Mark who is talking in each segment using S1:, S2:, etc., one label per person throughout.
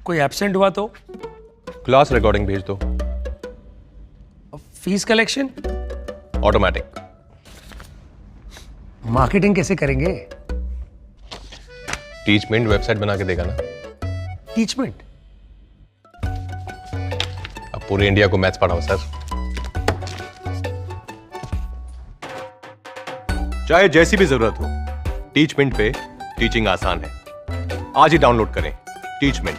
S1: कोई एब्सेंट हुआ तो?
S2: क्लास रिकॉर्डिंग भेज दो।
S1: Fees collection?
S2: ऑटोमेटिक।
S1: मार्केटिंग कैसे करेंगे?
S2: टीचमेंट वेबसाइट बना के देगा ना।
S1: टीचमेंट?
S2: अब पूरे इंडिया को मैथ्स पढ़ाओ सर। चाहे जैसी भी जरूरत हो, टीचमेंट पे टीचिंग आसान है। आज ही डाउनलोड करें टीचमेंट,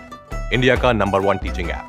S2: इंडिया का नंबर 1 टीचिंग ऐप।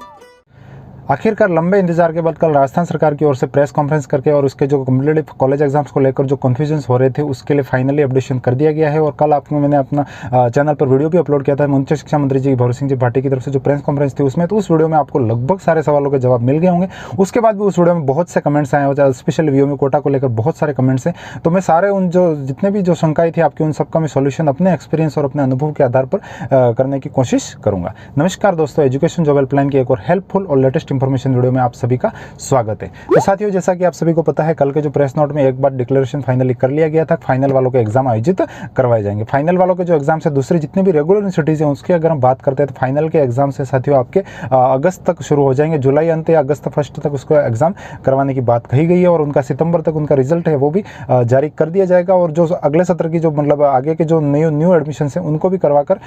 S3: आखिरकार लंबे इंतजार के बाद कल राजस्थान सरकार की ओर से प्रेस कॉन्फ्रेंस करके और उसके जो कम्पिटिटिव कॉलेज एग्जाम्स को लेकर जो कन्फ्यूजन्स हो रहे थे उसके लिए फाइनली अपडेशन कर दिया गया है। और कल आपको मैंने अपना चैनल पर वीडियो भी अपलोड किया था उच्च शिक्षा मंत्री जी भौरी सिंह जी भाटी की तरफ से जो प्रेस कॉन्फ्रेंस थी उसमें, तो उस वीडियो में आपको लगभग सारे सवालों के जवाब मिल गए होंगे। उसके बाद भी उस वीडियो में बहुत से कमेंट्स आए हैं, स्पेशल वीओमी कोटा को लेकर बहुत सारे कमेंट्स हैं। तो मैं सारे उन जो जितने भी जो शंकाएं थी आपकी उन सबका मैं सॉल्यूशन अपने एक्सपीरियंस और अपने अनुभव के आधार पर करने की कोशिश करूंगा। नमस्कार दोस्तों, एजुकेशन जॉब हेल्पलाइन की एक और हेल्पफुल और लेटेस्ट इंफॉर्मेशन वीडियो में आप सभी का स्वागत है। तो साथियों, जैसा कि आप सभी को पता है, कल के जो प्रेस नोट में एक बार डिक्लेरेशन फाइनली कर लिया गया था, फाइनल वालों के एग्जाम आयोजित करवाए जाएंगे। फाइनल वालों के जो एग्जाम से दूसरी जितने भी रेगुलर यूनिवर्सिटीज हैं उसके अगर हम बात करते हैं तो फाइनल के एग्जाम से साथियों आपके अगस्त तक शुरू हो जाएंगे। जुलाई अंत या अगस्त फर्स्ट तक उसको एग्जाम करवाने की बात कही गई है और उनका सितंबर तक उनका रिजल्ट है वो भी जारी कर दिया जाएगा। और जो अगले सत्र की जो मतलब आगे के जो न्यू एडमिशन है उनको भी करवाकर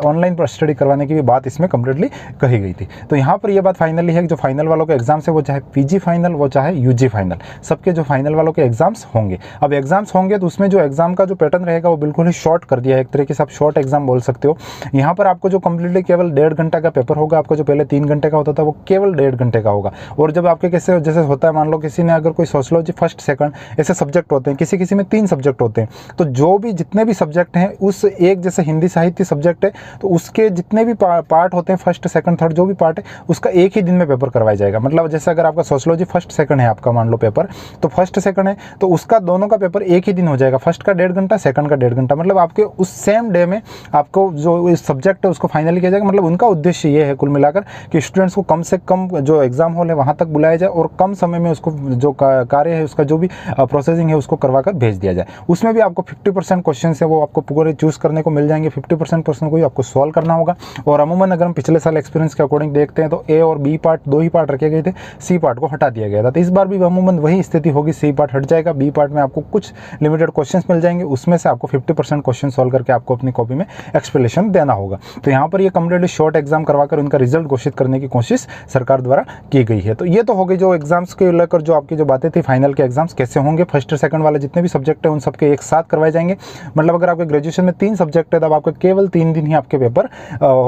S3: ऑनलाइन पर स्टडी करवाने की भी बात इसमें कंप्लीटली कही गई थी। तो यहाँ पर यह बात फाइनली है कि जो फाइनल वालों के एग्जाम है वो चाहे पीजी फाइनल वो चाहे यूजी फाइनल, सबके जो फाइनल वालों के एग्जाम्स होंगे। अब एग्जाम्स होंगे तो उसमें जो एग्जाम का जो पैटर्न रहेगा वो बिल्कुल ही शॉर्ट कर दिया है, एक तरीके से आप शॉर्ट एग्जाम बोल सकते हो। यहाँ पर आपको जो कंप्लीटली केवल 1.5 घंटा का पेपर होगा, आपका जो पहले 3 घंटे का होता था वो केवल 1.5 घंटे का होगा। और जब आपके कैसे जैसे होता है, मान लो किसी ने अगर कोई सोशियोलॉजी फर्स्ट सेकंड ऐसे सब्जेक्ट होते हैं, किसी में 3 सब्जेक्ट होते हैं, तो जो भी जितने भी सब्जेक्ट हैं उस एक जैसे हिंदी साहित्य सब्जेक्ट है तो उसके जितने भी पार्ट होते हैं फर्स्ट सेकंड थर्ड जो भी पार्ट है उसका एक ही दिन में पेपर करवाया जाएगा। मतलब जैसे अगर आपका सोशियोलॉजी फर्स्ट सेकंड है, आपका मान लो पेपर तो फर्स्ट सेकंड है तो उसका दोनों का पेपर एक ही दिन हो जाएगा, फर्स्ट का 1.5 घंटा सेकंड का 1.5 घंटा। मतलब आपके उस सेम डे में आपको जो सब्जेक्ट है उसको फाइनल किया जाएगा। मतलब उनका उद्देश्य ये है कुल मिलाकर कि स्टूडेंट्स को कम से कम जो एग्जाम हॉल है वहां तक बुलाया जाए और कम समय में उसको जो कार्य है उसका जो भी प्रोसेसिंग है उसको करवाकर भेज दिया जाए। उसमें भी आपको 50% क्वेश्चन है वो आपको पूरे चूज करने को मिल जाएंगे, 50% प्रश्न को ही आपको सॉल्व करना होगा। और अमूमन अगर हम पिछले साल एक्सपीरियंस के अकॉर्डिंग देखते हैं तो ए और बी पार्ट 2 ही पार्ट रखे गए थे, सी पार्ट को हटा दिया गया था। तो इस बार भी अमूमन वही स्थिति होगी, सी पार्ट हट जाएगा, बी पार्ट में आपको कुछ लिमिटेड क्वेश्चंस मिल जाएंगे, उसमें से आपको 50% क्वेश्चन सॉल्व करके आपको अपनी कॉपी में एक्सप्लेनेशन देना होगा। तो यहाँ पर ये कंप्लीटली शॉर्ट एग्जाम करवाकर उनका रिजल्ट घोषित करने की कोशिश सरकार द्वारा की गई है। तो ये तो हो गई जो एग्जाम्स के लेकर जो आपकी जो बातें थी, फाइनल के एग्जाम्स कैसे होंगे, फर्स्ट सेकंड वाले जितने भी सब्जेक्ट है उन सबके एक साथ करवाए जाएंगे। मतलब अगर आपके ग्रेजुएशन में 3 सब्जेक्ट है तब आपके केवल 3 दिन ही आपके पेपर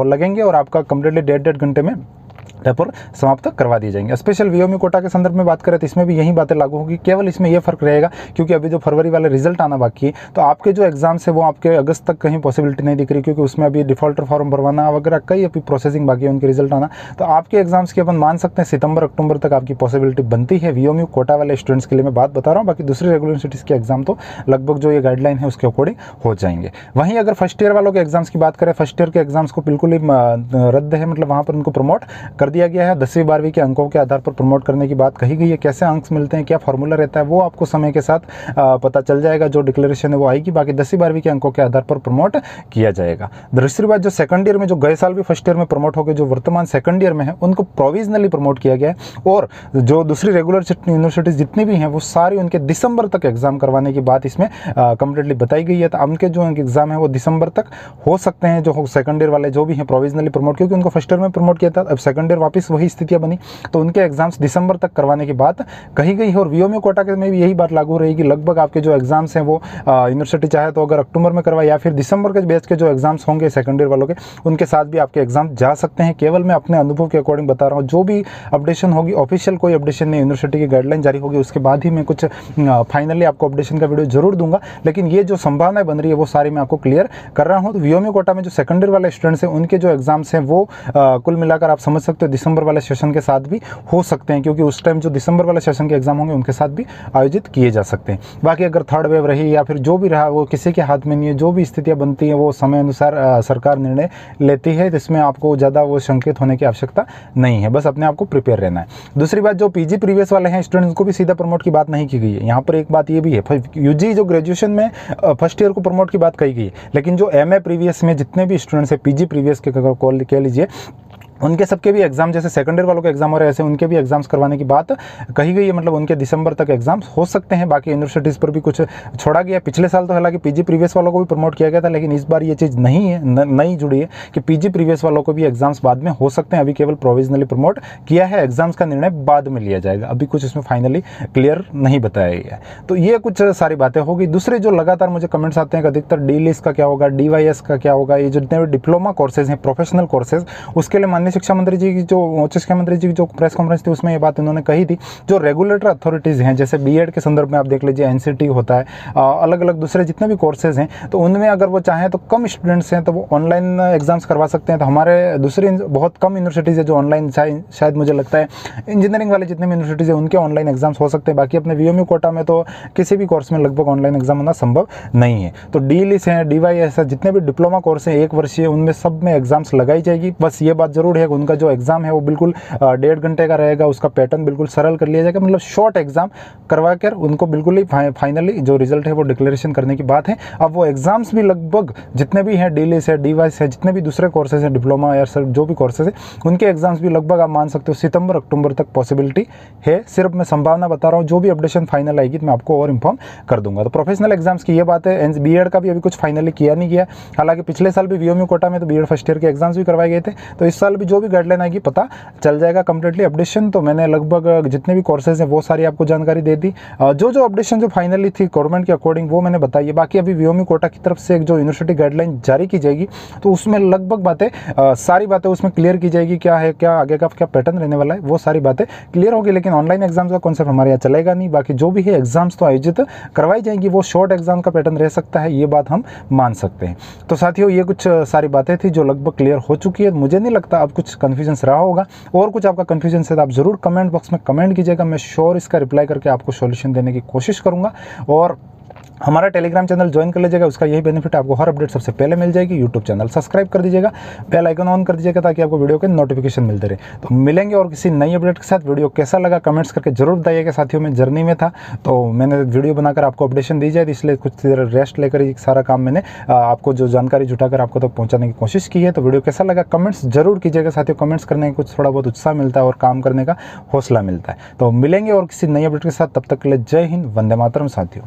S3: लगेंगे और आपका कंप्लीटली 1.5 घंटे में पेपर समाप्त करवा दिए जाएंगे। स्पेशल वीओमी कोटा के संदर्भ में बात करें तो इसमें भी यही बातें लागू होगी, केवल इसमें यह फर्क रहेगा क्योंकि अभी जो फरवरी वाले रिजल्ट आना बाकी है तो आपके जो एग्जाम्स है वो आपके अगस्त तक कहीं पॉसिबिलिटी नहीं दिख रही क्योंकि उसमें अभी डिफॉल्टर फॉर्म भरवाना वगैरह कई अभी प्रोसेसिंग बाकी है उनके रिजल्ट आना। तो आपके एग्जाम्स की अपन मान सकते हैं सितंबर अक्टूबर तक आपकी पॉसिबिलिटी बनती है वीओमी कोटा वाले स्टूडेंट्स के लिए मैं बात बता रहा हूँ। बाकी दूसरी रेगुलर यूनिवर्सिटीज़ के एग्जाम तो लगभग जो ये गाइडलाइन है उसके अकॉर्डिंग हो जाएंगे। वहीं अगर फर्स्ट ईयर वालों के एग्जाम्स की बात करें, फर्स्ट ईयर के एग्जाम्स को बिल्कुल ही रद्द है, मतलब वहाँ पर उनको प्रमोट कर दिया गया है। 10वीं 12वीं के अंकों के आधार पर प्रमोट करने की बात कही गई है। कैसे अंक मिलते हैं, क्या फॉर्मूला रहता है वो आपको समय के साथ पता चल जाएगा, जो डिक्लेरेशन है वो आएगी। बाकी 10वीं 12वीं के अंकों के आधार पर प्रमोट किया जाएगा। दूसरी बात, जो सेकंड ईयर में जो गए साल भी फर्स्ट ईयर में प्रमोट हो गए, जो वर्तमान सेकंड ईयर में है उनको प्रोविजनली प्रमोट किया गया है। और जो दूसरी रेगुलर यूनिवर्सिटीज जितनी भी हैं वो सारी उनके दिसंबर तक एग्जाम करवाने की बात इसमें कंप्लीटली बताई गई है। तो उनके जो एग्जाम है वो दिसंबर तक हो सकते हैं, जो सेकंड ईयर वाले जो भी हैं प्रोविजनली प्रमोट, क्योंकि उनको फर्स्ट ईयर में प्रमोट किया था, अब सेकंड ईयर वापस वही स्थितियां बनी तो उनके एग्जाम्स दिसंबर तक करवाने की बात कही गई है। और वीओमी कोटा के में भी यही बात लागू रहेगी। लगभग आपके जो एग्जाम्स हैं वो यूनिवर्सिटी चाहे तो अगर अक्टूबर में करवाए या फिर दिसंबर के बैच के जो एग्जाम्स होंगे सेकंड ईयर वालों के उनके साथ भी आपके एग्जाम जा सकते हैं। केवल मैं अपने अनुभव के अकॉर्डिंग बता रहा हूँ, जो भी अपडेशन होगी ऑफिशियल कोई अपडेशन नहीं, यूनिवर्सिटी की गाइडलाइन जारी होगी उसके बाद ही मैं कुछ फाइनली आपको अपडेशन का वीडियो जरूर दूंगा। लेकिन ये जो संभावनाएं बन रही है वो सारी मैं आपको क्लियर कर रहा हूँ। तो वीओमी कोटा में जो सेकंड ईयर वाले स्टूडेंट्स हैं उनके जो एग्जाम्स हैं वो कुल मिलाकर आप समझ सकते हो दिसंबर वाले सेशन के साथ भी हो सकते हैं, क्योंकि उस टाइम जो दिसंबर वाले सेशन के एग्जाम होंगे उनके साथ भी आयोजित किए जा सकते हैं। बाकी अगर थर्ड वेव रही या फिर जो भी रहा वो किसी के हाथ में नहीं है, जो भी स्थितियां बनती हैं वो समय अनुसार सरकार निर्णय लेती है। इसमें आपको ज़्यादा वो संकेत होने की आवश्यकता नहीं है, बस अपने आप को प्रिपेयर रहना है। दूसरी बात, जो पीजी प्रीवियस वाले हैं स्टूडेंट्स को भी सीधा प्रमोट की बात नहीं की गई है। यहाँ पर एक बात ये भी है, यूजी जो ग्रेजुएशन में फर्स्ट ईयर को प्रमोट की बात कही गई है, लेकिन जो एमए प्रीवियस में जितने भी स्टूडेंट्स हैं पीजी प्रीवियस के कह लीजिए उनके सबके भी एग्जाम, जैसे सेकंड ईयर वालों के एग्जाम हो रहे हैं ऐसे उनके भी एग्जाम्स करवाने की बात कही गई है। मतलब उनके दिसंबर तक एग्जाम्स हो सकते हैं। बाकी यूनिवर्सिटीज़ पर भी कुछ छोड़ा गया। पिछले साल तो हालांकि पीजी प्रीवियस वालों को भी प्रमोट किया गया था, लेकिन इस बार ये चीज़ नहीं है, नई जुड़ी है कि पीजी प्रीवियस वालों को भी एग्जाम्स बाद में हो सकते हैं। अभी केवल प्रोविजनली प्रमोट किया है, एग्जाम्स का निर्णय बाद में लिया जाएगा। अभी कुछ इसमें फाइनली क्लियर नहीं बताया गया है। तो ये कुछ सारी बातें होगी। दूसरे जो लगातार मुझे कमेंट्स आते हैं कि अधिकतर डी-लिस्ट का क्या होगा, DYS का क्या होगा, ये जितने भी डिप्लोमा कोर्सेज हैं, प्रोफेशनल कोर्सेज, उसके लिए माननीय शिक्षा मंत्री जी की जो उच्च शिक्षा मंत्री जी की जो प्रेस कॉन्फ्रेंस थी उसमें ये बात इन्होंने कही थी। जो रेगुलेटर अथॉरिटीज़ हैं, जैसे बीएड के संदर्भ में आप देख लीजिए, NCT होता है, अलग अलग दूसरे जितने भी कोर्सेज हैं, तो उनमें अगर वो चाहें तो कम स्टूडेंट्स हैं तो वो ऑनलाइन एग्जाम्स करवा सकते हैं। तो हमारे दूसरी बहुत कम यूनिवर्सिटीज़ है जो ऑनलाइन, शायद मुझे लगता है इंजीनियरिंग वाले जितने भी यूनिवर्सिटीज़ हैं उनके ऑनलाइन एग्जाम्स हो सकते हैं। बाकी अपने VMU कोटा में तो किसी भी कोर्स में लगभग ऑनलाइन एग्जाम होना संभव नहीं है। तो D-लिस्ट हैं, DYS है, जितने भी डिप्लोमा कोर्स हैं 1 वर्षीय, उनमें सब में एग्जाम्स लगाई जाएगी। बस ये बात जरूर है कि उनका जो एग्जाम है वो बिल्कुल 1.5 घंटे का रहेगा। उसका पैटर्न बिल्कुल सरल कर लिया जाएगा, मतलब शॉर्ट एग्जाम करवा कर उनको बिल्कुल ही फाइनली जो रिजल्ट है वो डिक्लेरेशन करने की बात है। अब वो एग्जाम्स भी लगभग जितने भी हैं, D-लिस्ट है, DYS है, जितने भी दूसरे कोर्सेज हैं, डिप्लोमा या सर जो भी कोर्सेज है, उनके एग्जाम्स भी लगभग आप मान सकते हो सितंबर अक्टूबर तक पॉसिबिलिटी है। सिर्फ मैं संभावना बता रहा हूँ, जो भी अपडेशन फाइनल आएगी तो मैं आपको और इन्फॉर्म कर दूंगा। तो प्रोफेशनल एग्जाम्स की ये बात है। BEd का भी अभी कुछ फाइनली किया नहीं गया। हालांकि पिछले साल भी VMU कोटा में तो BEd फर्स्ट ईयर के एग्जाम्स भी करवाए गए थे। तो इस साल भी जो भी गाइडलाइन आएगी पता चल जाएगा कंप्लीटली अपडेशन। तो मैंने लगभग जितने भी कोर्सेज हैं वो सारी आपको जानकारी दे दी। जो अपडेशन जो फाइनली थी गवर्नमेंट के अकॉर्डिंग वो मैंने बताई है। बाकी अभी VMU कोटा की तरफ से एक जो यूनिवर्सिटी गाइडलाइन जारी की जाएगी तो उसमें लगभग बातें सारी बातें उसमें क्लियर की जाएगी। क्या है, क्या आगे का क्या पैटर्न रहने वाला है, वो सारी बातें क्लियर होगी। लेकिन ऑनलाइन एग्जाम्स का कॉन्सेप्ट हमारे यहाँ चलेगा नहीं। बाकी जो भी है एग्जाम्स तो आयोजित करवाई जाएंगी, वो शॉर्ट एग्जाम का पैटर्न रह सकता है, ये बात हम मान सकते हैं। तो साथियों ये कुछ सारी बातें थी जो लगभग क्लियर हो चुकी है। मुझे नहीं लगता अब कुछ कन्फ्यूजन रहा होगा। और कुछ आपका कन्फ्यूजन है तो आप जरूर कमेंट बॉक्स में कमेंट कीजिएगा। मैं श्योर इसका रिप्लाई करके आपको सॉल्यूशन देने की कोशिश करूंगा। और हमारा टेलीग्राम चैनल ज्वाइन कर लीजिएगा, उसका यही बेनिफिट है, आपको हर अपडेट सबसे पहले मिल जाएगी। यूट्यूब चैनल सब्सक्राइब कर दीजिएगा, बेल आइकन ऑन कर दीजिएगा ताकि आपको वीडियो के नोटिफिकेशन मिलते रहे। तो मिलेंगे और किसी नई अपडेट के साथ। वीडियो कैसा लगा कमेंट्स करके जरूर बताइएगा। साथियों में जर्नी में था तो मैंने वीडियो बनाकर आपको अपडेशन दी जाए, इसलिए कुछ देर रेस्ट लेकर ही सारा काम मैंने आपको जो जानकारी जुटाकर आपको तक पहुँचाने की कोशिश की है। तो वीडियो कैसा लगा कमेंट्स जरूर कीजिएगा साथियों। कमेंट्स करने का कुछ थोड़ा बहुत उत्साह मिलता है और काम करने का हौसला मिलता है। तो मिलेंगे और किसी नई अपडेट के साथ, तब तक के लिए जय हिंद, वंदे मातरम साथियों।